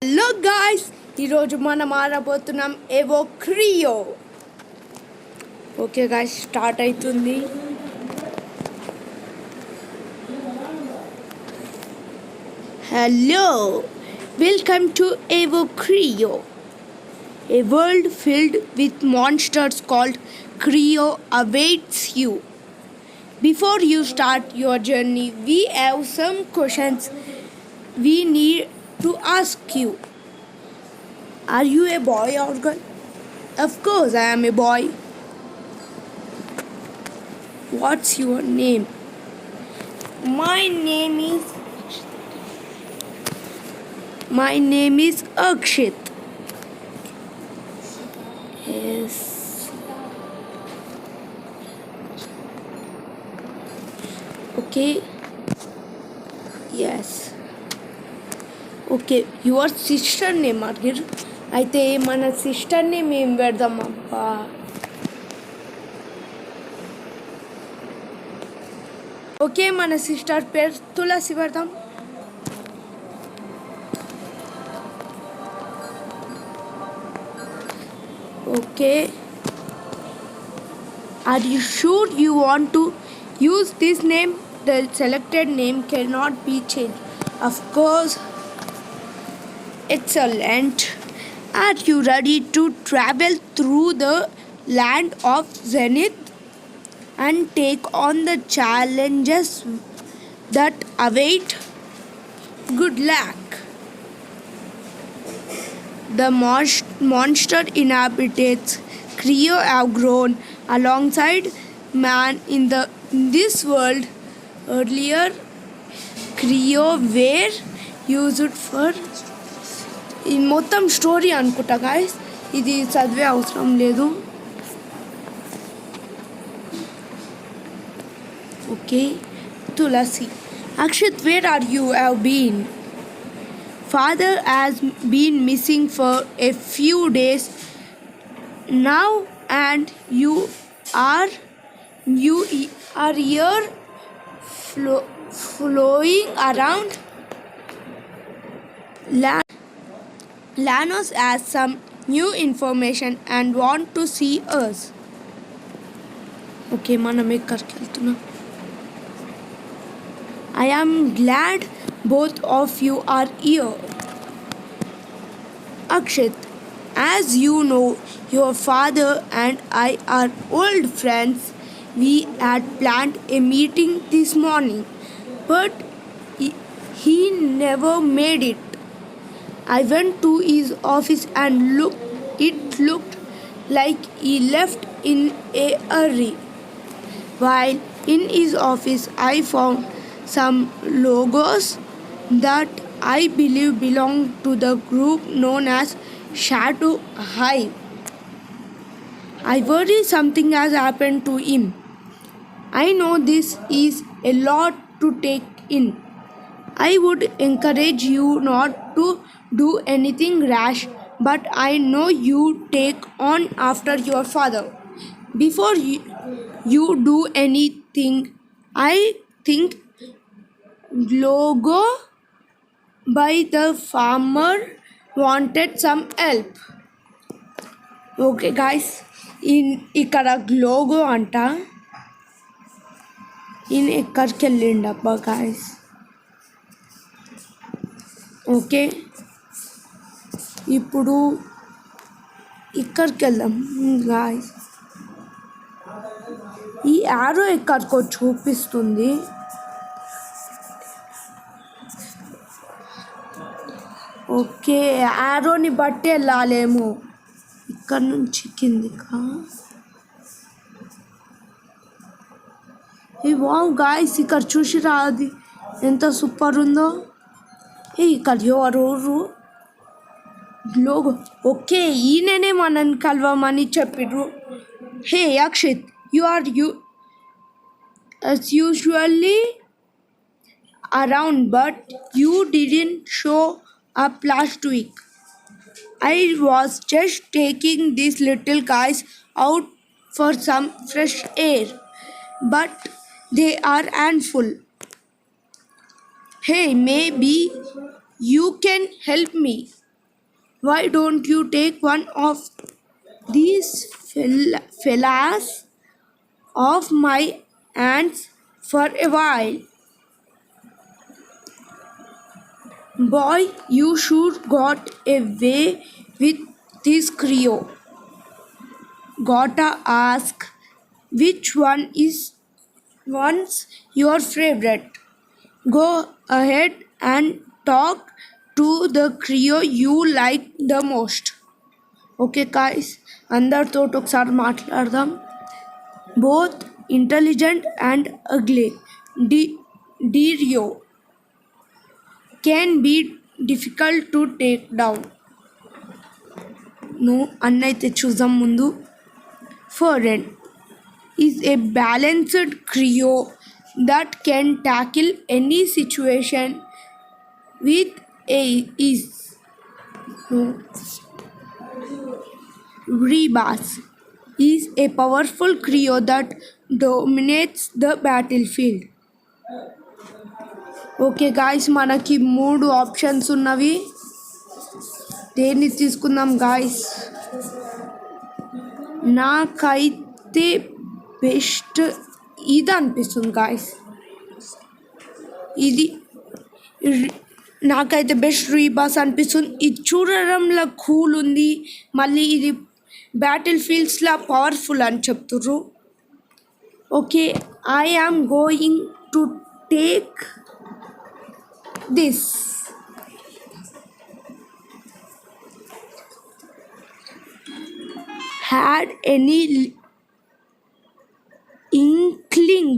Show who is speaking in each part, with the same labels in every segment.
Speaker 1: Hello guys, ఈరోజు మనం ఆడబోతున్నాం ఏవో క్రియో. ఓకే గాయ్స్, స్టార్ట్ అవుతుంది. హలో, వెల్కమ్ టు ఏవో Creo, a world filled with monsters called Creo awaits you. Before you start your journey, we have some questions we need to ask you. Are you a boy or girl? Of course, I am a boy. What's your name? My name is Akshit. Yes. Okay. Yes. Okay, your sister name అడిగారు. అయితే మన sister name ఏం పెడదాం అబ్బా? Okay, మన sister పేరు తులసి పెడదాం. Okay, are you sure you want to use this name? The selected name cannot be changed. Of course. Excellent. Are you ready to travel through the land of Zenith and take on the challenges that await? Good luck. The monster inhabitants Creo have grown alongside man in this world. Earlier, Creo were used for ఈ మొత్తం story అనుకుంటా guys, ఇది చదివే అవసరం లేదు. Okay, Tulasi. Akshith, where are you have been? Father has been missing for a few days now and you are here flowing around. Lanos has some new information and want to see us. Okay, మనం ఎక్కడికి వెళ్తున్నాం? I am glad both of you are here. Akshit, as you know, your father and I are old friends. We had planned a meeting this morning, but he never made it. I went to his office and it looked like he left in a hurry. While in his office, I found some logos that I believe belong to the group known as Shadow Hive. I worry something has happened to him. I know this is a lot to take in. I would encourage you not to do anything rash, but I know you take on after your father. Before you do anything, I think logo by the farmer wanted some help. Okay guys, ఇక్కడ గ్లోగో అంట. ఈయన ఎక్కడికి వెళ్ళిండబ్బా guys. Okay, ఇప్పుడు ఇక్కడికి వెళ్దాం guys. ఈ arrow ఎక్కడికో చూపిస్తుంది. ఓకే, యారోని బట్టి వెళ్ళాలేమో. ఇక్కడ నుంచి కిందికా. ఏ వావ్ గాయస్, ఇక్కడ చూసిరా అది ఎంత సూపర్ ఉందో. ఇక్కడ ఎవరు లోగో. ఓకే, ఈయననే మనని కలవమని చెప్పిర్రు. Hey Akshit, you are as usually around, but you didn't show up last week. I was just taking these little guys out for some fresh air, but they are handful. Hey, maybe you can help me. Why don't you take one of these fellas off my hands for a while? Boy, you sure got away with this Creo. Gotta ask, which one's your favorite? Go ahead and talk to the Creo you like the most. Okay guys, అందరితో ఒకసారి మాట్లాడదాం. Both intelligent and ugly. Derio can be difficult to take down. No, అన్నైతే చూద్దాం ముందు. Foreign is a balanced Creo that can tackle any situation with ease. No. Rebus is a powerful Creo that dominates the battlefield. Okay guys, మనకి 3 options ఉన్నవి. దేన్ని తీసుకుందాం guys? నాకైతే best ఇది అనిపిస్తుంది guys. ఇది నాకైతే బెస్ట్ రీబాస్ అనిపిస్తుంది. ఇది చూడడంలో కూల్ ఉంది, మళ్ళీ ఇది బ్యాటిల్ ఫీల్డ్స్లో పవర్ఫుల్ అని చెప్తుర్రు. Okay, I am going to take this. Had any inkling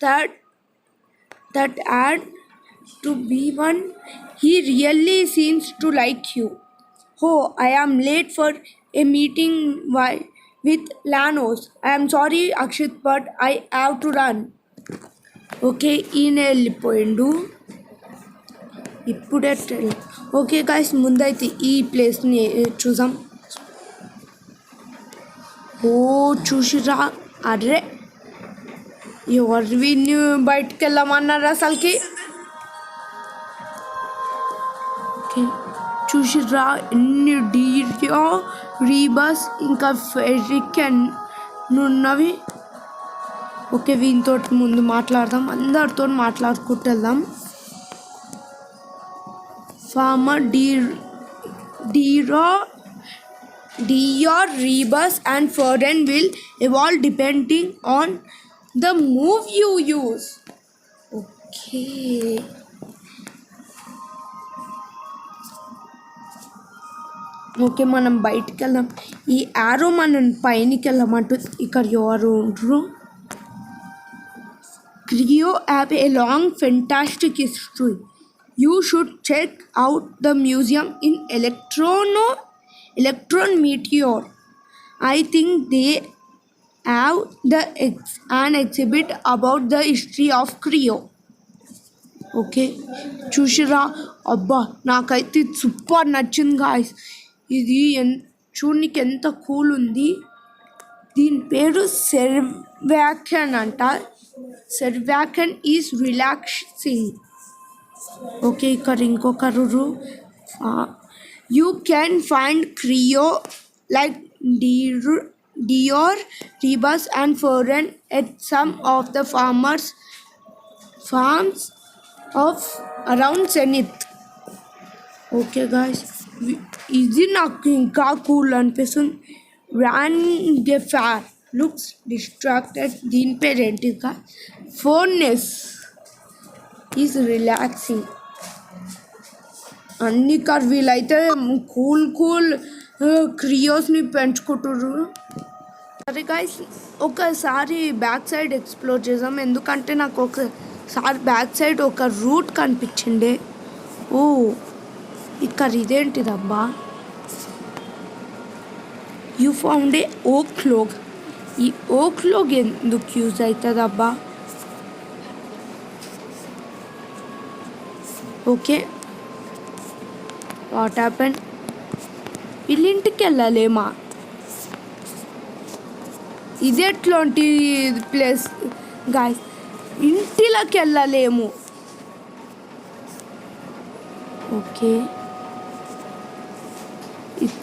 Speaker 1: that had to be one? He really seems to like you. Oh, I am late for a meeting with Lanos. I am sorry, Akshit, but I have to run. Okay, ఈయన వెళ్ళిపోయిండు. ఇప్పుడే okay guys, ముందైతే ఈ ప్లేస్ని చూసాం. ఓ చూసిరా, array ఎవరు విని బయటకు వెళ్ళమన్నారు అసలుకి. చూసిరా ఎన్ని డీరియో, రీబస్ ఇంకా ఫెరికెన్ ఉన్నవి. ఓకే, వీనితో ముందు మాట్లాడదాం, అందరితో మాట్లాడుకుంటూ వెళ్దాం. Farmer Dior, Rebus and Foreign will evolve depending on the move you use. Okay. Okay, మనం బయటికి వెళ్దాం. ఈ యారో మనం పైనకి వెళ్ళమంటూ ఇక్కడ ఎవరు ఉండరు. Creo have a long fantastic history. You should check out the museum in Electron Meteor. I think they have an exhibit about the history of Creo. Okay, చూసిరా, అబ్బా నాకైతే ఇది సూపర్ నచ్చింది గాయస్. ఇది చూడనికి ఎంత కూల్ ఉంది. దీని పేరు సెర్వాకన్ అంట. సెర్వాకన్ ఈజ్ రిలాక్సింగ్. ఓకే, ఇక్కడ ఇంకొకరు. You can find Creo like Dior, Rebus and Foreign at some of the farms of around Zenith. Okay guys, ఇది నాకు ఇంకా కూల్ అనిపిస్తుంది. Rangefar looks distracted. దీని పేరేంటిగా? Fondness is relaxing. అన్ని వీళ్ళైతే కూల్ క్రియోస్ని పెంచుకుంటారు. సరే గాయస్, ఒకసారి బ్యాక్ సైడ్ ఎక్స్ప్లోర్ చేద్దాం. ఎందుకంటే నాకు ఒకసారి బ్యాక్ సైడ్ ఒక రూట్ కనిపించిండే. ఓ, ఇక్కడ ఇదేంటిదబ్బా? యూ ఫౌండ్ ఏ ఓక్ లోగ్. ఈ ఓక్ లోగ్ ఎందుకు యూజ్ అవుతుందబ్బా? Okay, what happen? వీళ్ళింటికి వెళ్ళాలేమా? ఇది ఎట్లాంటి ప్లేస్ గాయస్? ఇంటిలోకి వెళ్ళలేము. ఓకే,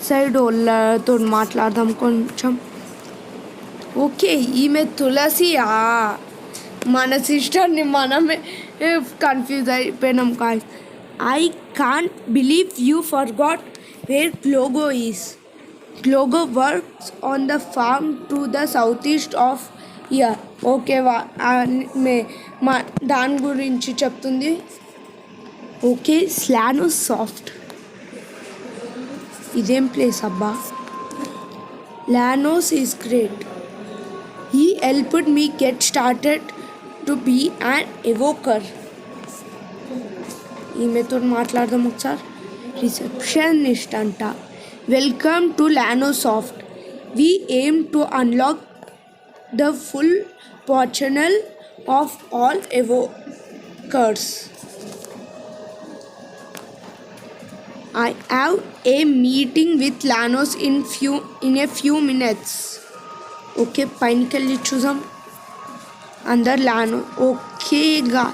Speaker 1: సైడ్ వాళ్ళతో మాట్లాడదాం కొంచెం. ఓకే, ఈమె తులసియా? మన సిస్టర్ని మనమే కన్ఫ్యూజ్ అయిపోయినాం కాయ్. I can't believe you forgot where Klogo is. Klogo works on the farm to the south east of ear. Okay, మా దాని గురించి చెప్తుంది. Okay, Slano soft. ఇదేం ప్లేస్ అబ్బా? Lanos is great. He helped me get started to be an evoker. ఈమెతో మాట్లాడదాం ఒకసారి. Receptionist అంట. Welcome to Lanosoft. We aim to unlock the full potential of all evokers. I have a meeting with Lanos in a few minutes. Okay, పైనకి వెళ్ళి చూసాం. అందరు లానో. ఓకేగా.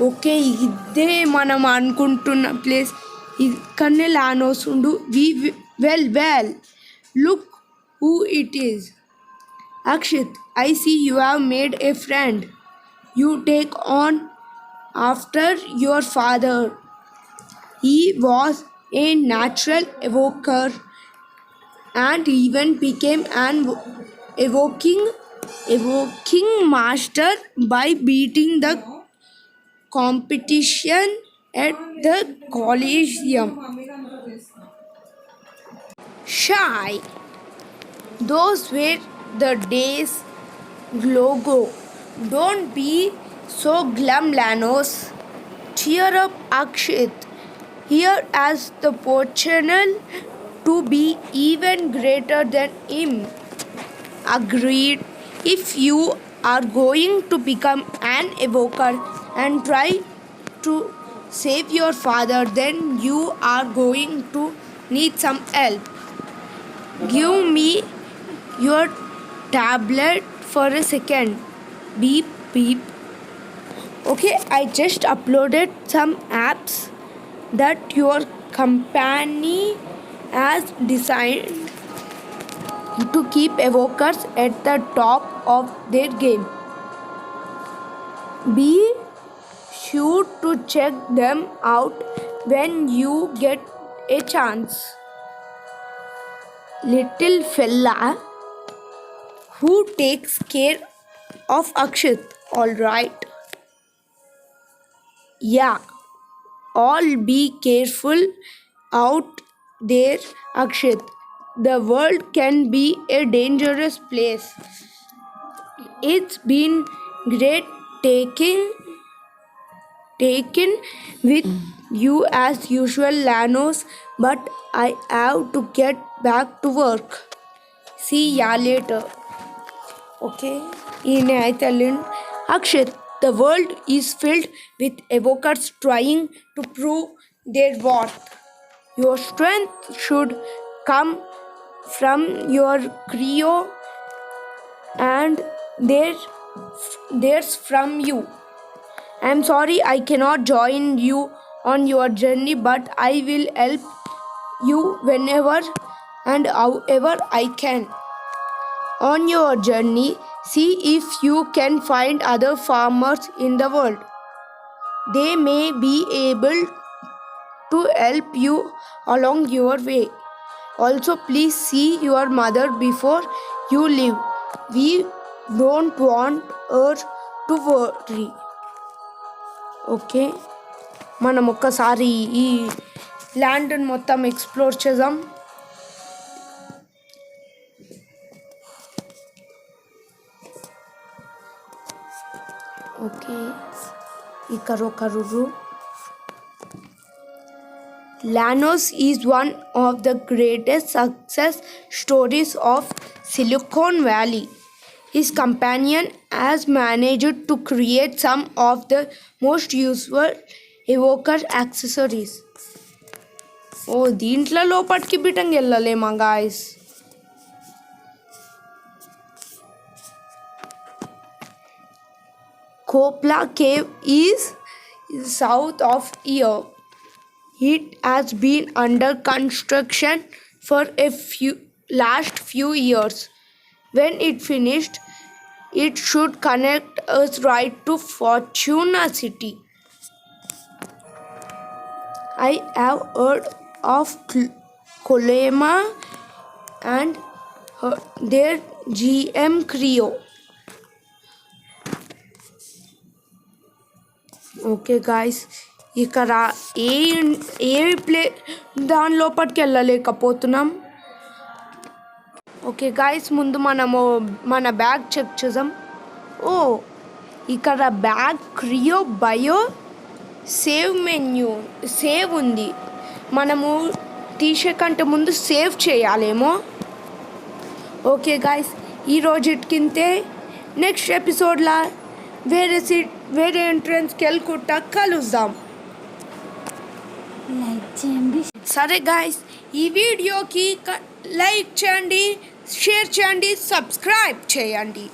Speaker 1: Okay, ఇదే మనం అనుకుంటున్న ప్లేస్. ఇక్కడనే లానోస్ ఉండు. Well look who it is. Akshit, I see you have made a friend. You take on after your father. He was a natural evoker and even became an evoking master by beating the competition at the Colosseum. Shy, those were the days. Glogo, don't be so glum, Lanos. Cheer up, Akshit. Here has the potential to be even greater than him. Agreed. If you are going to become an evoker and try to save your father, then you are going to need some help. Give me your tablet for a second. Beep beep. Okay, I just uploaded some apps that your company has designed to keep evokers at the top of their game. Be sure to check them out when you get a chance. Little fella who takes care of Akshit, all right? Yeah, all be careful out there, Akshit. The world can be a dangerous place. It's been great taking with you as usual, Lanos, but I have to get back to work. See ya later. Okay, ఈయన అయితే వెళ్ళిండు. Akshith, the world is filled with evokers trying to prove their worth. Your strength should come from your crew and theirs from you. I'm sorry I cannot join you on your journey, but I will help you whenever and however I can. On your journey, see if you can find other farmers in the world. They may be able to help you along your way. Also, please see your mother before you leave. We don't want her to worry. Okay, మనం ఒక్కసారి ఈ ల్యాండ్ని మొత్తం explore చేద్దాం. Okay, ఇక్కడ ఒక రూరు. Lanos is one of the greatest success stories of Silicon Valley. His companion has managed to create some of the most useful evoker accessories. Oh, దీంట్లో లోపలికి బిటంగా వెళ్ళలేమా guys? Kopla Cave is south of here. It has been under construction for last few years. When it finished, it should connect us right to Fortuna City. I have heard of Colema and their GM Creo. Okay guys, ఇక్కడ ఏ play దాని లోపలికి వెళ్ళలేకపోతున్నాం. Okay guys, ముందు మనము మన bag check చేద్దాం. ఓ, ఇక్కడ bag Creo bio save ఉంది. మనము తీసే కంటే ముందు సేవ్ చేయాలేమో. ఓకే గాయస్, ఈరోజుకింతే. నెక్స్ట్ ఎపిసోడ్లో వేరే ఎంట్రన్స్కి వెళ్ళుకుంటా కలుద్దాం.
Speaker 2: లైక్ చేయండి.
Speaker 1: సరే గాయస్, ఈ వీడియోకి లైక్ చేయండి, షేర్ చేయండి, సబ్స్క్రైబ్ చేయండి.